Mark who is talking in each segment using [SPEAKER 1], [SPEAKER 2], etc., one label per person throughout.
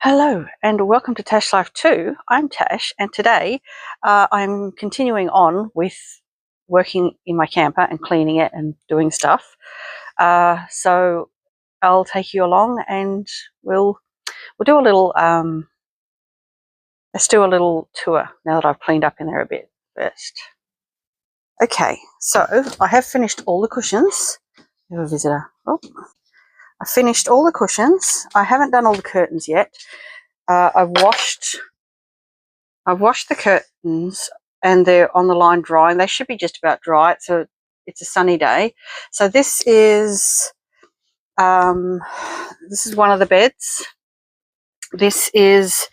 [SPEAKER 1] Hello and welcome to Tash Life 2. I'm Tash and today I'm continuing on with working in my camper and cleaning it and doing stuff. So I'll take you along and we'll do a little let's do a little tour now that I've cleaned up in there a bit first. Okay, so I have finished all the cushions. We have a visitor. Oh. I finished all the cushions. I haven't done all the curtains yet. I've washed the curtains and they're on the line drying. They should be just about dry. It's a sunny day. So this is one of the beds. This is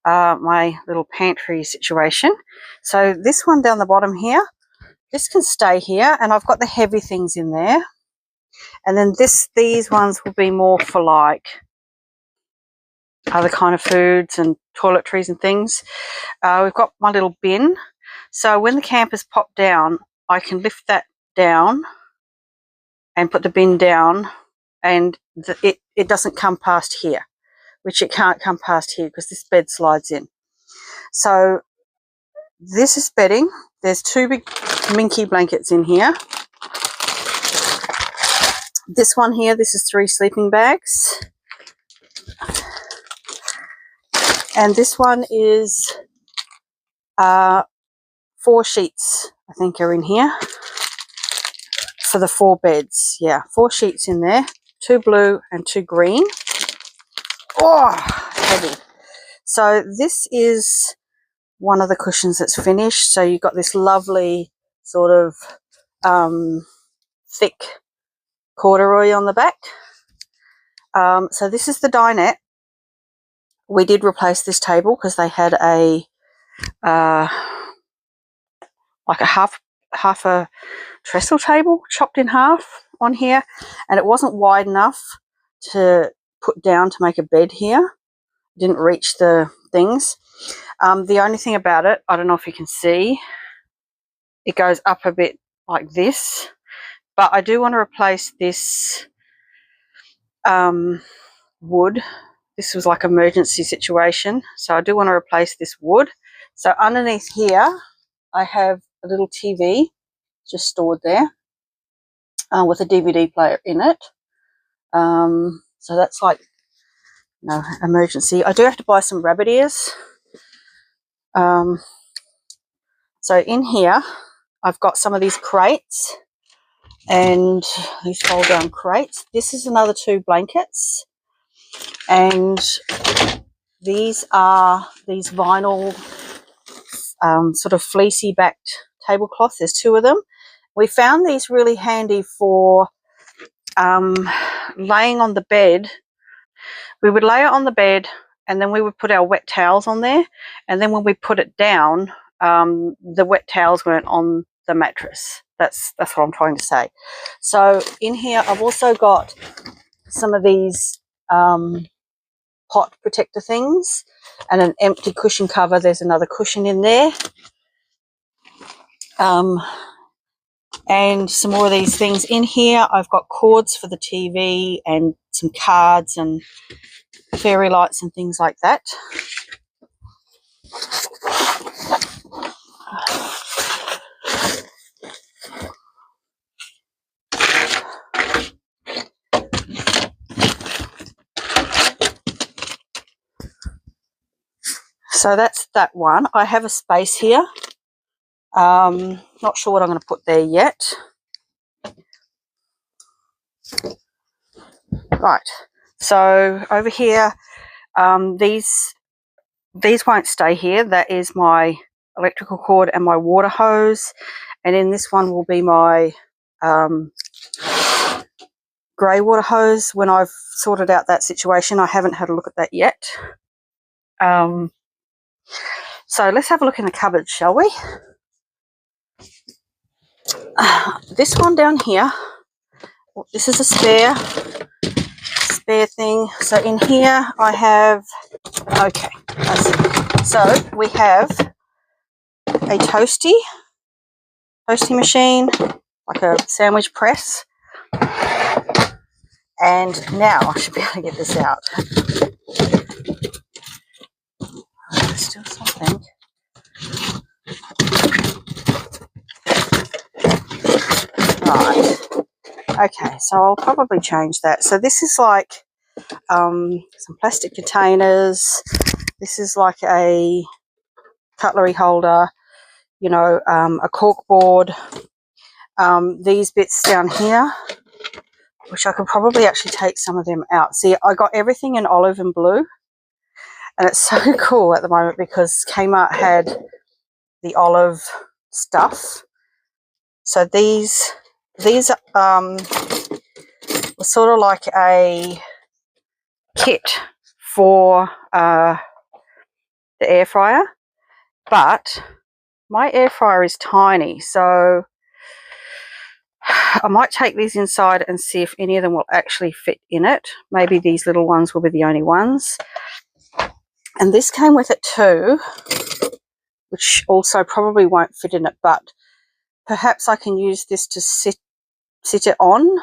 [SPEAKER 1] my little pantry situation. So this one down the bottom here, this can stay here, and I've got the heavy things in there. And then these ones will be more for like other kind of foods and toiletries and things. We've got my little bin, so when the campers pop down I can lift that down and put the bin down, and it doesn't come past here, which it can't come past here because this bed slides in. So this is bedding. There's two big minky blankets in here. This one here, this is 3 sleeping bags. And this one is 4 sheets, I think, are in here for the 4 beds. Yeah, 4 sheets in there, 2 blue and 2 green. Oh, heavy. So this is one of the cushions that's finished. So you've got this lovely sort of thick corduroy on the back. So this is the dinette. We did replace this table because they had a like a half a trestle table chopped in half on here, and it wasn't wide enough to put down to make a bed here. Didn't reach the things. The only thing about it, I don't know if you can see, it goes up a bit like this, but I do want to replace this wood. This was like an emergency situation, so I do want to replace this wood. So underneath here I have a little TV just stored there with a DVD player in it. So that's like, emergency. I do have to buy some rabbit ears. So in here I've got some of these crates and these fold down crates. This is another 2 blankets, and these are these vinyl sort of fleecy backed tablecloths. There's 2 of them. We found these really handy for laying on the bed. We would lay it on the bed and then we would put our wet towels on there, and then when we put it down, the wet towels weren't on the mattress. That's what I'm trying to say. So in here I've also got some of these pot protector things and an empty cushion cover. There's another cushion in there, and some more of these things in here. I've got cords for the TV and some cards and fairy lights and things like that. So that's that one. I have a space here. Not sure what I'm going to put there yet. Right. So over here, these won't stay here. That is my electrical cord and my water hose. And in this one will be my grey water hose. When I've sorted out that situation, I haven't had a look at that yet. So let's have a look in the cupboard, shall we? This one down here, this is a spare thing. So in here I have, okay, so we have a toasty machine, like a sandwich press. And now I should be able to get this out. Okay, so I'll probably change that. So this is like some plastic containers. This is like a cutlery holder, you know, a cork board. These bits down here, which I could probably actually take some of them out. See, I got everything in olive and blue, and it's so cool at the moment because Kmart had the olive stuff. So these were sort of like a kit for the air fryer, but my air fryer is tiny, so I might take these inside and see if any of them will actually fit in it. Maybe these little ones will be the only ones. And this came with it too, which also probably won't fit in it, but perhaps I can use this to sit it on,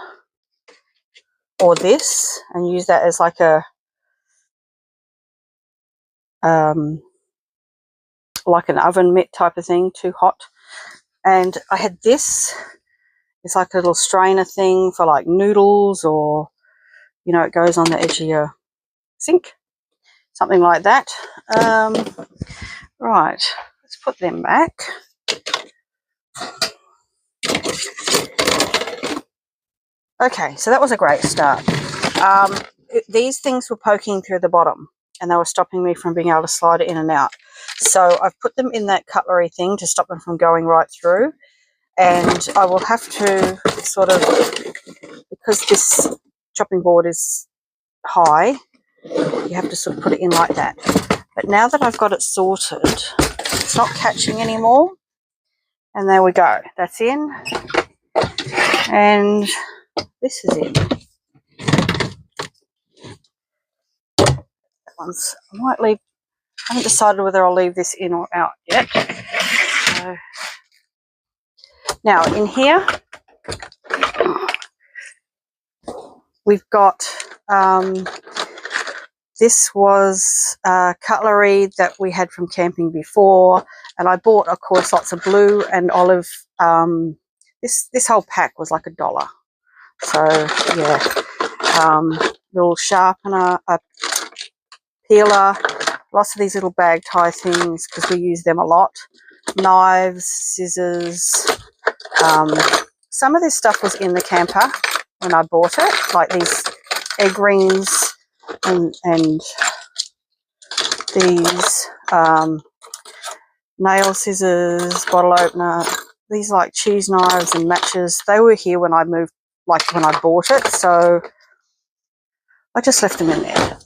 [SPEAKER 1] or this, and use that as like a like an oven mitt type of thing, too hot. And I had this. It's like a little strainer thing for like noodles, or, you know, it goes on the edge of your sink, something like that. Right, let's put them back. Okay, so that was a great start. These things were poking through the bottom, and they were stopping me from being able to slide it in and out. So I've put them in that cutlery thing to stop them from going right through. And I will have to sort of, because this chopping board is high, you have to sort of put it in like that. But now that I've got it sorted, it's not catching anymore. And there we go. That's in. And this is in. That one's, I might leave, I haven't decided whether I'll leave this in or out yet. So, now in here, we've got, this was cutlery that we had from camping before, and I bought, of course, lots of blue and olive. This whole pack was like $1. So yeah, little sharpener, a peeler, lots of these little bag tie things because we use them a lot. Knives, scissors. Some of this stuff was in the camper when I bought it, like these egg rings and these nail scissors, bottle opener, these like cheese knives and matches. They were here when I moved, like when I bought it, so I just left them in there.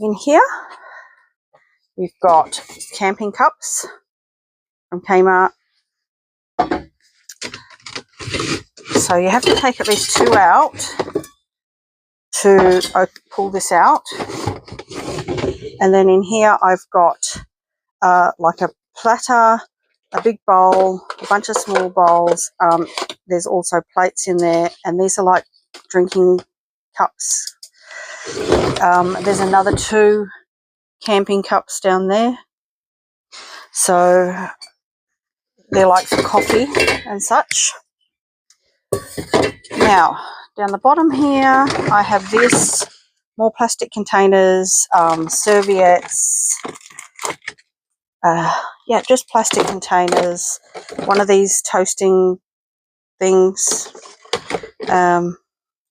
[SPEAKER 1] In here, we've got camping cups from Kmart. So you have to take at least 2 out to pull this out. And then in here, I've got like a platter, a big bowl, a bunch of small bowls. There's also plates in there, and these are like drinking cups. There's another 2 camping cups down there. So they're like for coffee and such. Now, down the bottom here, I have this, more plastic containers, serviettes. Yeah, just plastic containers. One of these toasting things.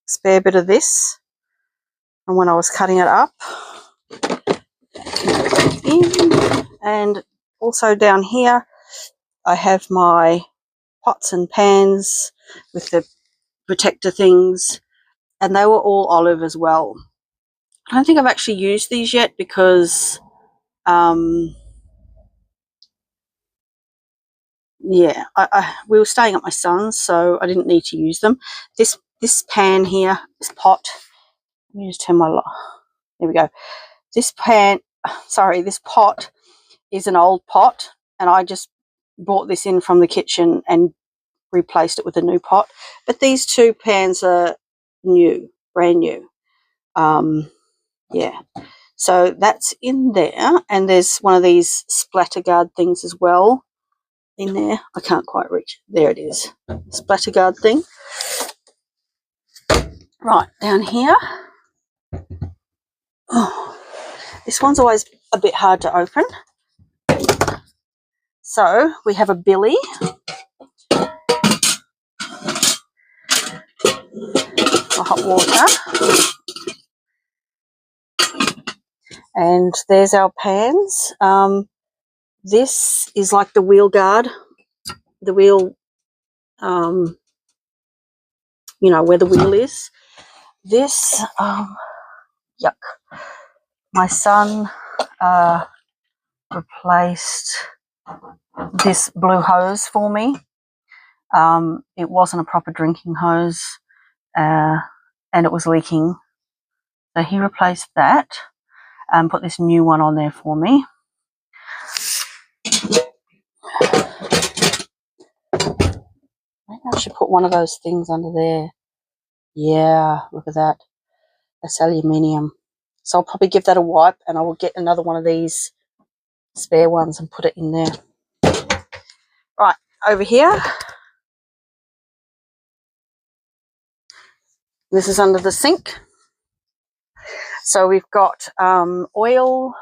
[SPEAKER 1] Spare bit of this. And when I was cutting it up. And also down here, I have my pots and pans with the protector things. And they were all olive as well. I don't think I've actually used these yet because, yeah, we were staying at my son's, so I didn't need to use them. This pan here, this pot, let me just turn my light. There we go. This pot is an old pot, and I just brought this in from the kitchen and replaced it with a new pot. But these 2 pans are new, brand new. Yeah, so that's in there, and there's one of these splatter guard things as well in there. I can't quite reach it. There it is, splatter guard thing. Right, down here. Oh, this one's always a bit hard to open. So we have a billy. Hot water. And there's our pans. This is like the wheel guard, the wheel, you know, where the wheel is. This, yuck. My son replaced this blue hose for me. It wasn't a proper drinking hose, and it was leaking. So he replaced that and put this new one on there for me. Maybe I should put one of those things under there. Yeah, look at that. That's aluminium. So I'll probably give that a wipe, and I will get another one of these spare ones and put it in there. Right, over here. This is under the sink. So we've got oil,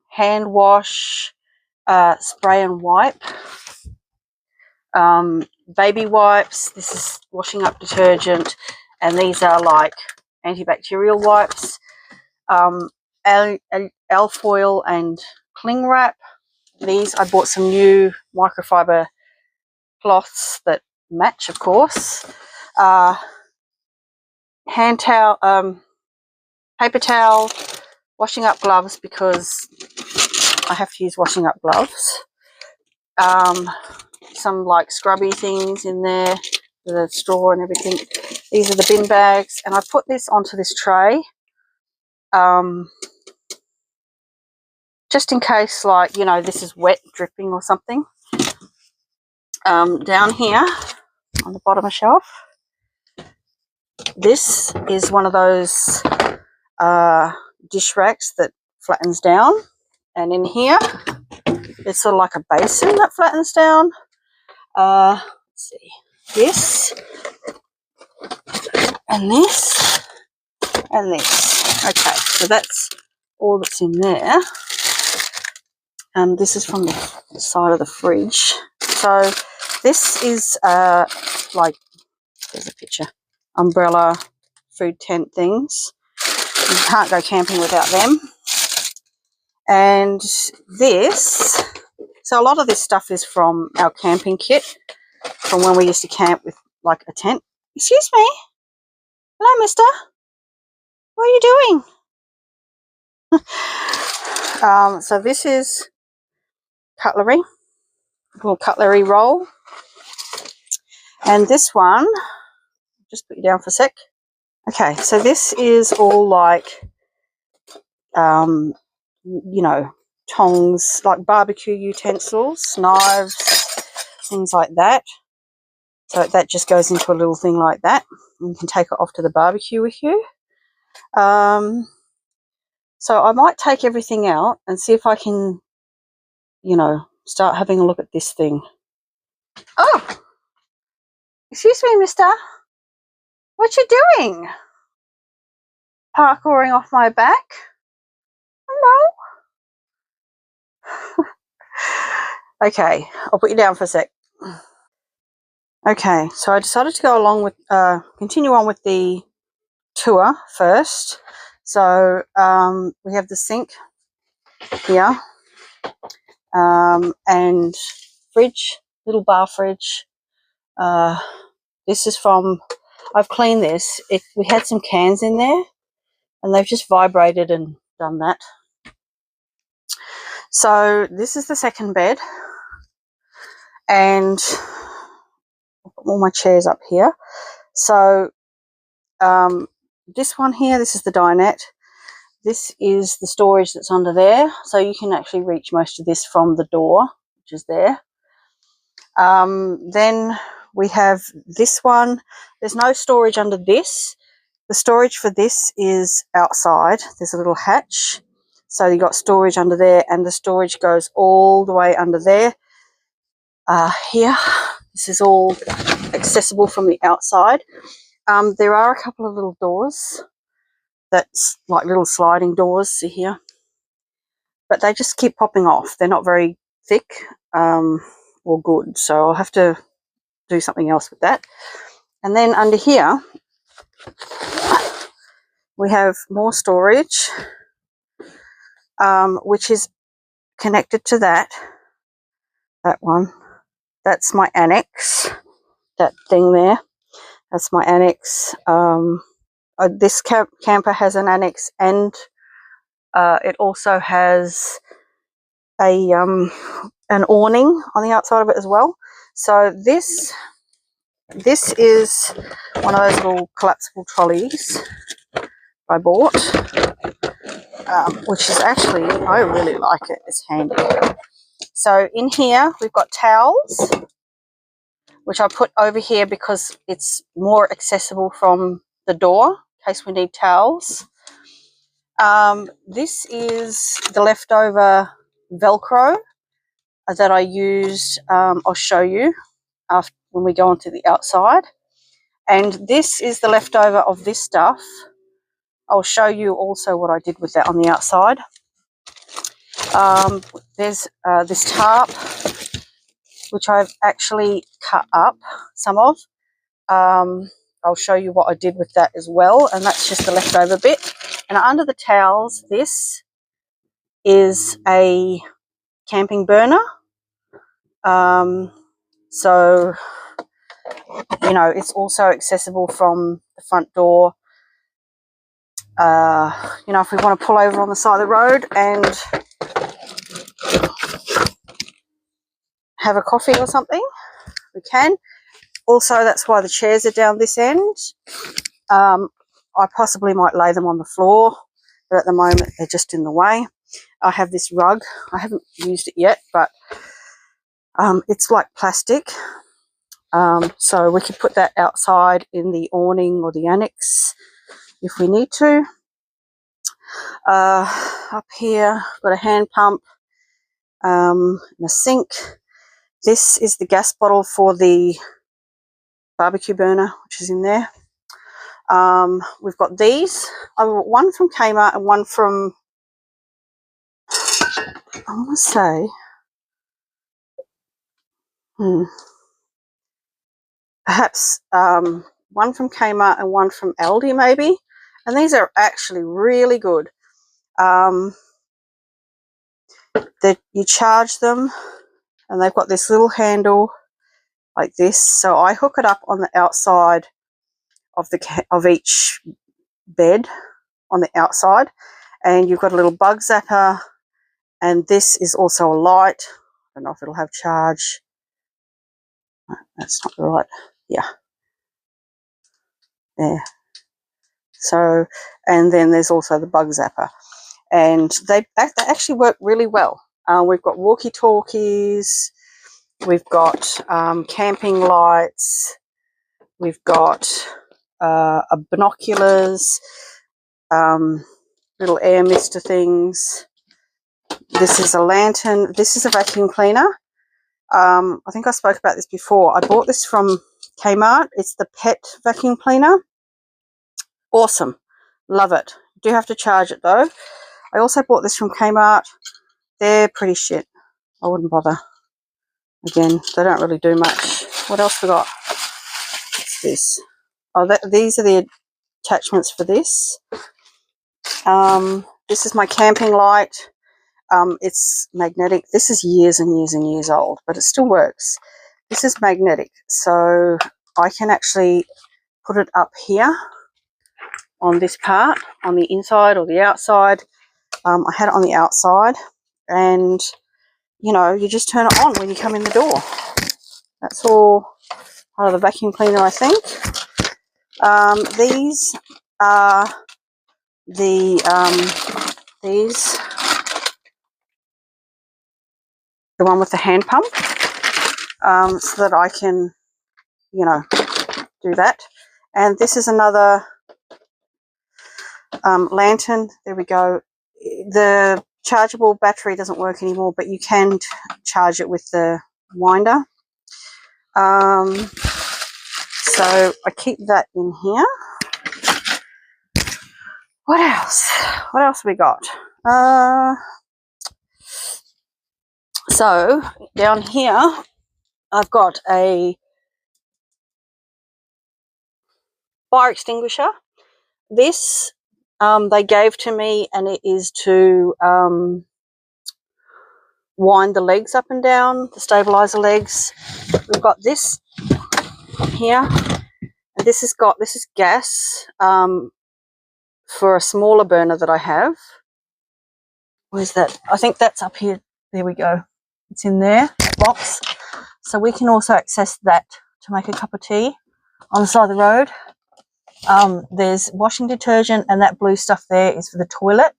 [SPEAKER 1] hand wash, spray and wipe, baby wipes. This is washing up detergent, and these are like antibacterial wipes, alfoil and cling wrap. These, I bought some new microfiber cloths that match, of course. Hand towel, paper towel, washing up gloves because I have to use washing up gloves. Some like scrubby things in there, the straw and everything. These are the bin bags, and I put this onto this tray just in case, like, you know, this is wet, dripping or something. Down here on the bottom of the shelf, this is one of those dish racks that flattens down, and in here it's sort of like a basin that flattens down. Let's see, this and this and this. Okay, so that's all that's in there. This is from the side of the fridge. So this is like, there's a picture, umbrella, food tent things. You can't go camping without them. And this, so a lot of this stuff is from our camping kit, from when we used to camp with like a tent. Excuse me. Hello, mister. What are you doing? So this is cutlery, a little cutlery roll. And this one, just put you down for a sec. Okay, so this is all like, you know, tongs, like barbecue utensils, knives, things like that. So that just goes into a little thing like that. You can take it off to the barbecue with you. So I might take everything out and see if I can, you know, start having a look at this thing. Oh, excuse me, mister. What you doing? Parkouring off my back? Hello? Okay, I'll put you down for a sec. Okay, so I decided to go along with, continue on with the tour first. So we have the sink here, and fridge, little bar fridge. This is from, I've cleaned this. We had some cans in there, and they've just vibrated and done that. So this is the second bed, and I'll put all my chairs up here. So this one here, this is the dinette. This is the storage that's under there, so you can actually reach most of this from the door, which is there. Then we have this one. There's no storage under this. The storage for this is outside. There's a little hatch, so you got storage under there, and the storage goes all the way under there. Here, this is all accessible from the outside. There are a couple of little doors that's like little sliding doors, see here, but they just keep popping off. They're not very thick or good, so I'll have to do something else with that. And then under here we have more storage, which is connected to that one. That's my annex, that thing there. That's my annex. This camper has an annex, and it also has a an awning on the outside of it as well. So this is one of those little collapsible trolleys I bought, which is actually, I really like it. It's handy. So in here we've got towels, which I put over here because it's more accessible from the door in case we need towels. This is the leftover Velcro that I used. I'll show you after when we go onto the outside. And this is the leftover of this stuff. I'll show you also what I did with that on the outside. There's this tarp, which I've actually cut up some of. I'll show you what I did with that as well, and that's just the leftover bit. And under the towels, this is a camping burner. So, you know, it's also accessible from the front door. You know, if we want to pull over on the side of the road and have a coffee or something, we can. Also, that's why the chairs are down this end. I possibly might lay them on the floor, but at the moment they're just in the way. I have this rug. I haven't used it yet, but it's like plastic. So we could put that outside in the awning or the annex if we need to. Up here, got a hand pump and a sink. This is the gas bottle for the barbecue burner, which is in there. We've got these. I got one from Kmart and one from, I want to say, perhaps one from Kmart and one from Aldi maybe. And these are actually really good. That you charge them, and they've got this little handle like this. So I hook it up on the outside of each bed on the outside, and you've got a little bug zapper, and this is also a light. I don't know if it'll have charge. That's not right. Yeah. There. So, and then there's also the bug zapper, and they actually work really well. We've got walkie-talkies, we've got camping lights, we've got binoculars, little air mister things. This is a lantern. This is a vacuum cleaner. I think I spoke about this before. I bought this from Kmart. It's the pet vacuum cleaner. Awesome. Love it. Do have to charge it though. I also bought this from Kmart. They're pretty shit. I wouldn't bother. Again, they don't really do much. What else we got? What's this? Oh, these are the attachments for this. This is my camping light. It's magnetic. This is years and years and years old, but it still works. This is magnetic, so I can actually put it up here on this part, on the inside or the outside. I had it on the outside, and you know, you just turn it on when you come in the door. That's all part of the vacuum cleaner, I think. These are the one with the hand pump, so that I can, you know, do that. And this is another lantern. There we go. The chargeable battery doesn't work anymore, but you can charge it with the winder. So I keep that in here. What else? What else we got? So down here, I've got a fire extinguisher. This they gave to me, and it is to wind the legs up and down, to stabilize the legs. We've got this here, and this is gas for a smaller burner that I have. Where's that? I think that's up here. There we go. It's in there, that box. So we can also access that to make a cup of tea on the side of the road. There's washing detergent, and that blue stuff there is for the toilet.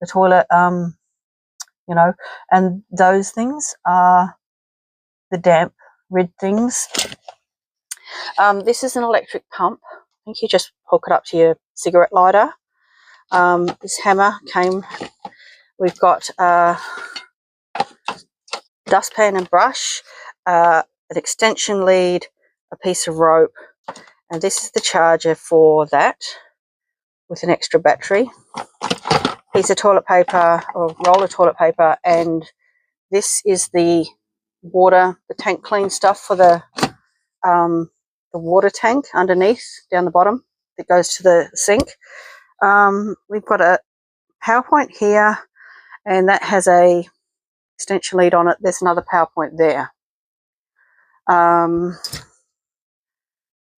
[SPEAKER 1] The toilet, you know, and those things are the damp red things. This is an electric pump. I think you just hook it up to your cigarette lighter. This hammer came. We've got a dustpan and brush, an extension lead, a piece of rope, and this is the charger for that with an extra battery. Piece of toilet paper or roll of toilet paper, and this is the water, the tank clean stuff for the water tank underneath, down the bottom, that goes to the sink. We've got a PowerPoint here, and that has a extension lead on it. There's another PowerPoint there.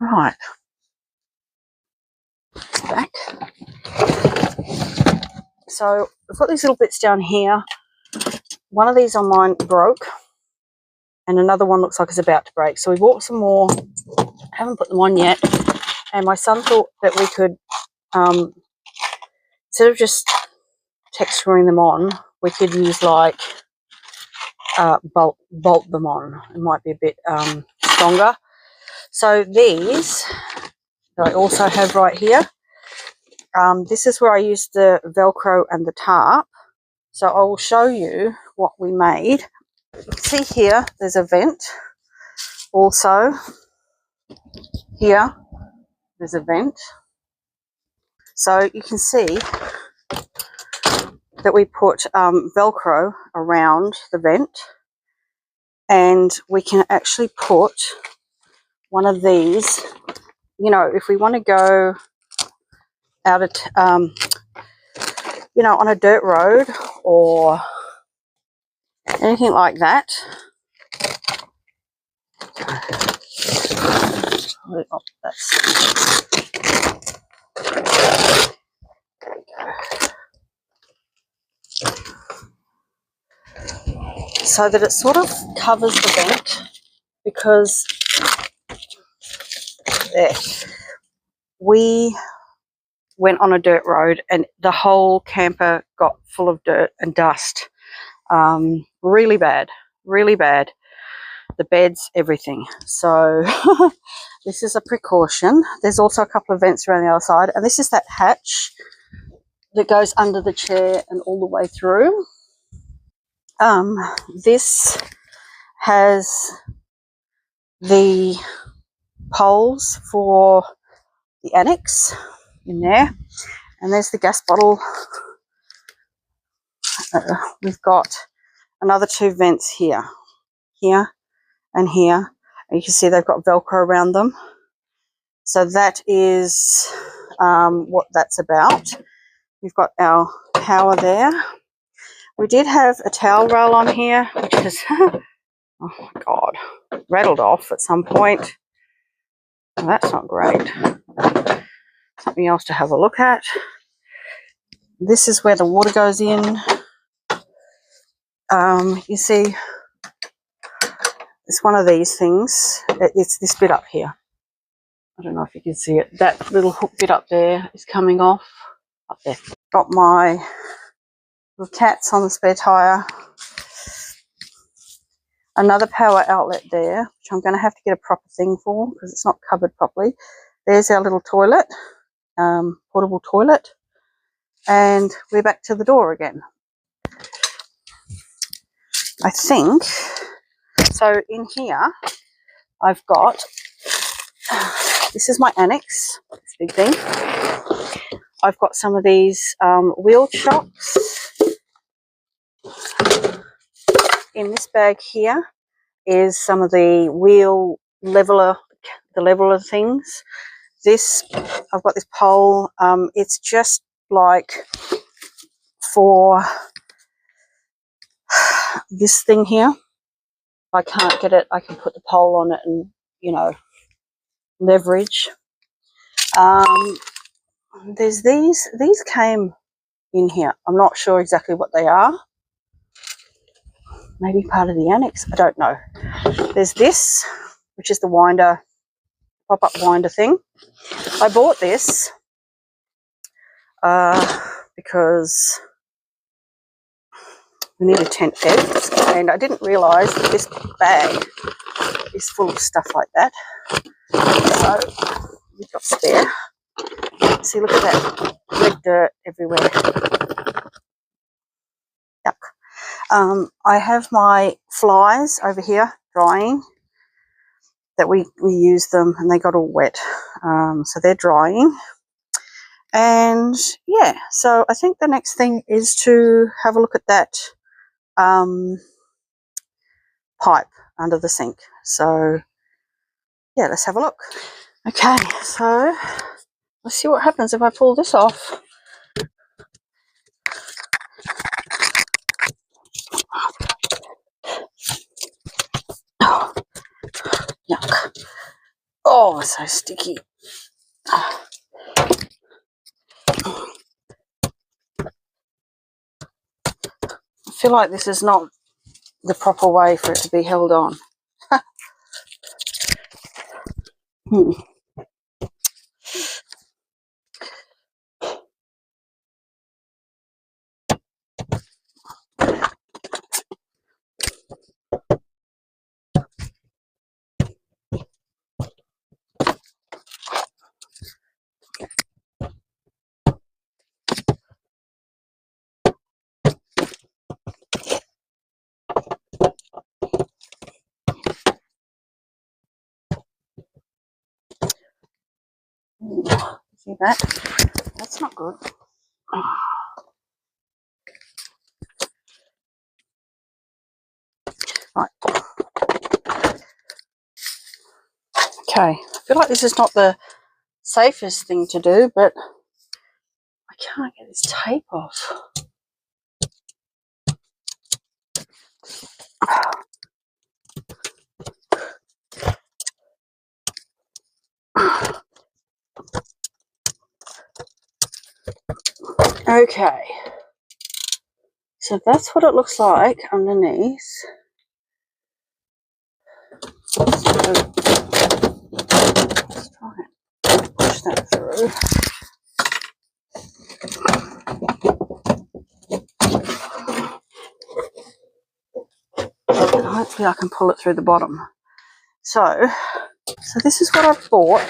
[SPEAKER 1] Right, back. So I've got these little bits down here. One of these on mine broke, and another one looks like it's about to break. So we bought some more. Haven't put them on yet. And my son thought that we could, instead of just texturing them on, we could use like bolt them on. It might be a bit stronger. So these that I also have right here. This is where I used the Velcro and the tarp. So I will show you what we made. See here, there's a vent. Also, here, there's a vent. So you can see that we put Velcro around the vent, and we can actually put one of these, you know, if we want to go out of, you know, on a dirt road or anything like that. Oh, that's... So that it sort of covers the vent, because there, we went on a dirt road and the whole camper got full of dirt and dust. Really bad, really bad. The beds, everything. So this is a precaution. There's also a couple of vents around the other side, and this is that hatch that goes under the chair and all the way through. This has the poles for the annex in there, and there's the gas bottle. We've got another two vents here, here and here, and you can see they've got Velcro around them. So that is what that's about. We've got our power there. We did have a towel roll on here, which is, oh my God, rattled off at some point. Well, that's not great. Something else to have a look at. This is where the water goes in. You see, it's one of these things. It's this bit up here. I don't know if you can see it. That little hook bit up there is coming off. Up there. Got my little cats on the spare tyre. Another power outlet there, which I'm going to have to get a proper thing for because it's not covered properly. There's our little toilet, portable toilet. And we're back to the door again. I think. So in here, I've got this is my annex, this big thing. I've got some of these wheel chocks. In this bag here is some of the wheel leveler, the leveler things. This, I've got this pole. It's just like for this thing here. If I can't get it, I can put the pole on it and, you know, leverage. There's these came in here. I'm not sure exactly what they are. Maybe part of the annex, I don't know. There's this, which is the winder, pop-up winder thing. I bought this because we needed tent beds, and I didn't realise that this bag is full of stuff like that. So we've got spare. See, look at that red dirt everywhere. Yuck. I have my flies over here drying. That we use them, and they got all wet, so they're drying. And yeah, so I think the next thing is to have a look at that pipe under the sink. So yeah, let's have a look. Okay, so let's see what happens if I pull this off. Oh, yuck. Oh, it's so sticky. I feel like this is not the proper way for it to be held on. See that? That's not good. Right. Okay, I feel like this is not the safest thing to do, but I can't get this tape off. Okay, so that's what it looks like underneath. So let's try and push that through. And hopefully I can pull it through the bottom. So this is what I've bought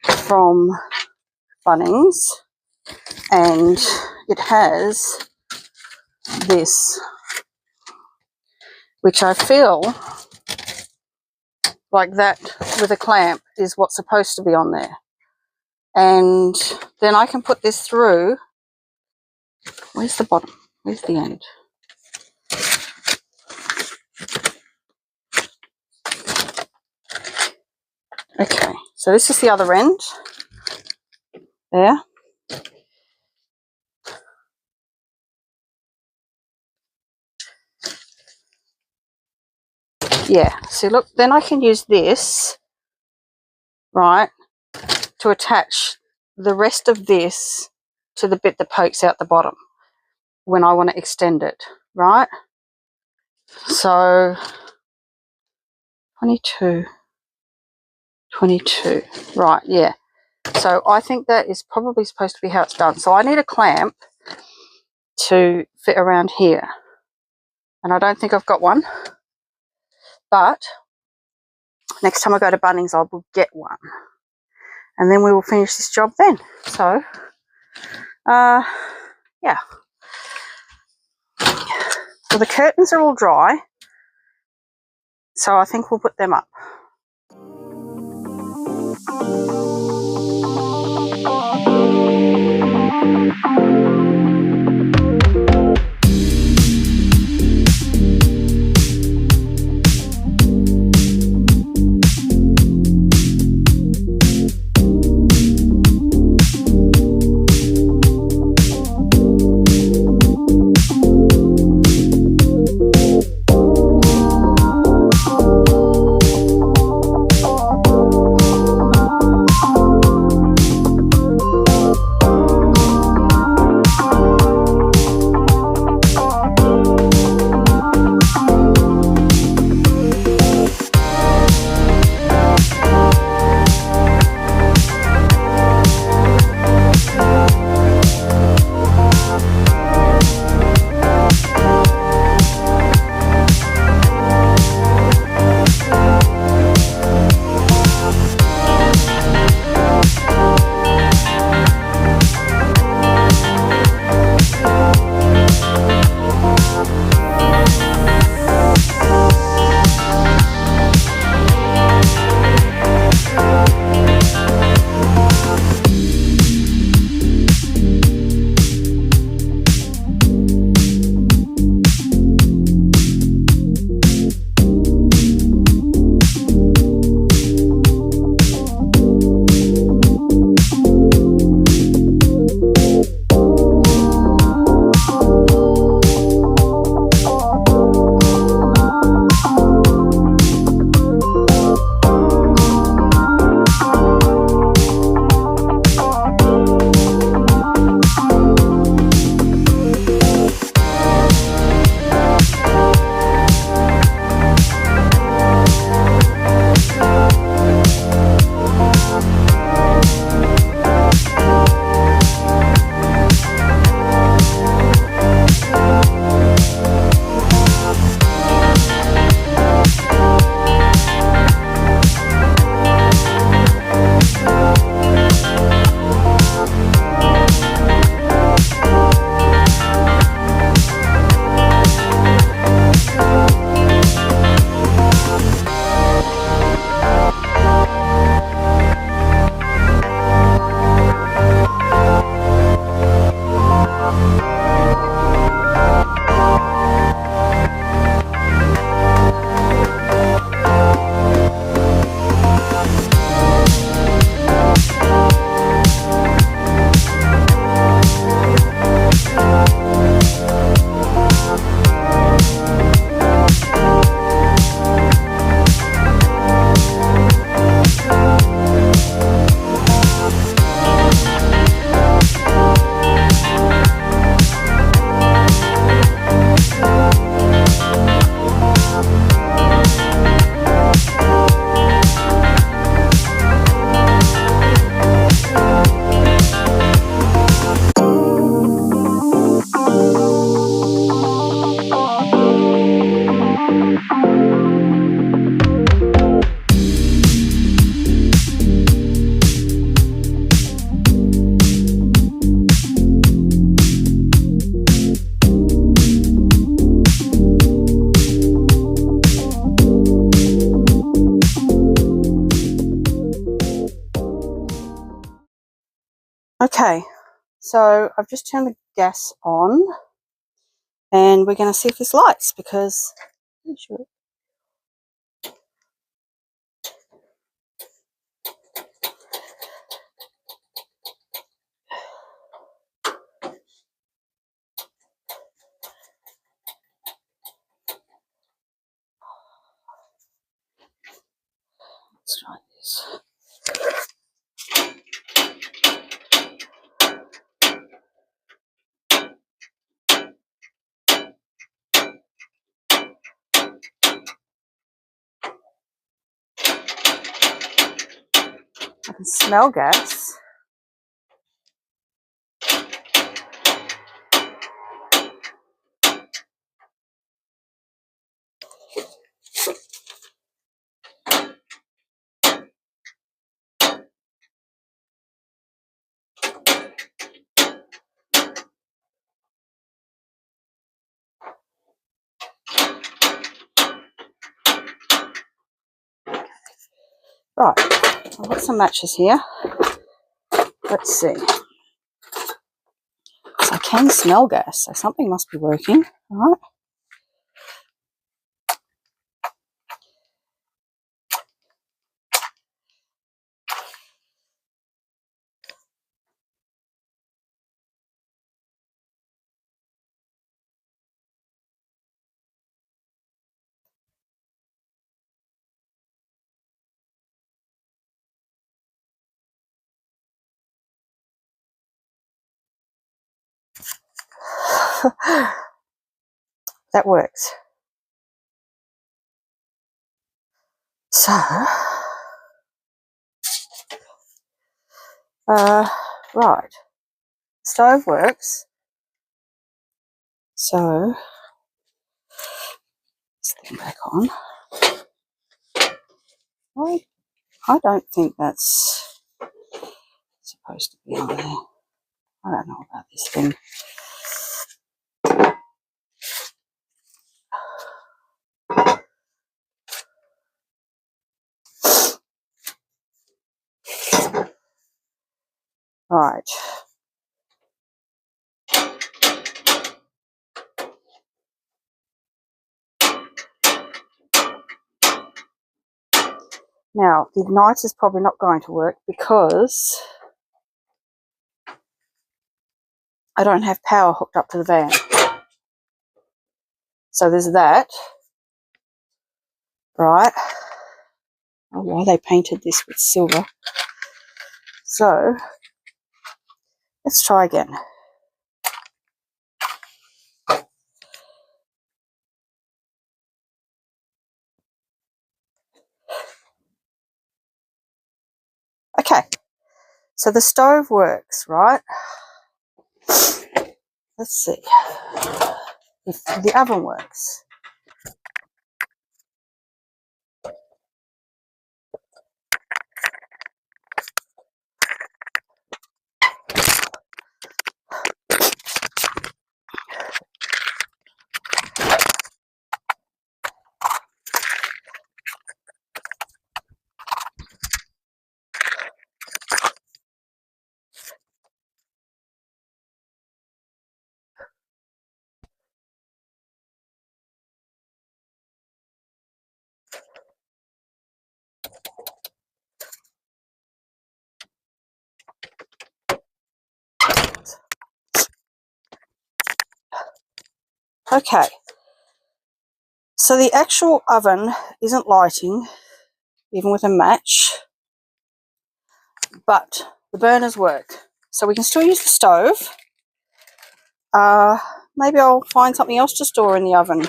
[SPEAKER 1] from Bunnings, and it has this, which I feel like that with a clamp is what's supposed to be on there. And then I can put this through. Where's the bottom? Where's the end? Okay, so this is the other end. There. Yeah, see, look, then I can use this, right, to attach the rest of this to the bit that pokes out the bottom when I want to extend it, right? So 22, right, yeah. So I think that is probably supposed to be how it's done. So I need a clamp to fit around here, and I don't think I've got one, but next time I go to Bunnings I will get one, and then we will finish this job then. So yeah, so the curtains are all dry, so I think we'll put them up. So I've just turned the gas on and we're going to see if this lights because I'm sure. Let's try this. I can smell gas. Right, I've got some matches here. Let's see. So I can smell gas, so something must be working. All right. That works. So, right, stove works. So, this thing back on. I don't think that's supposed to be on there. I don't know about this thing. Right. Now, the igniter is probably not going to work because I don't have power hooked up to the van. So there's that. Right. Oh, why they painted this with silver. So, let's try again. Okay. So the stove works, right? Let's see if the oven works. Okay. So the actual oven isn't lighting, even with a match, but the burners work. So we can still use the stove. Maybe I'll find something else to store in the oven.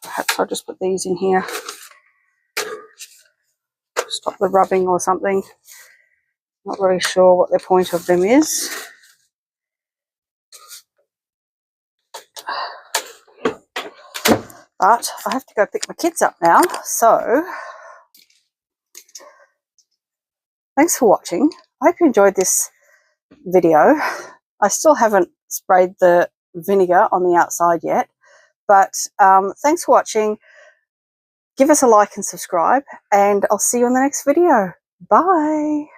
[SPEAKER 1] Perhaps I'll just put these in here. Stop the rubbing or something. Not really sure what the point of them is. But I have to go pick my kids up now. So, thanks for watching. I hope you enjoyed this video. I still haven't sprayed the vinegar on the outside yet, but thanks for watching. Give us a like and subscribe, and I'll see you in the next video. Bye.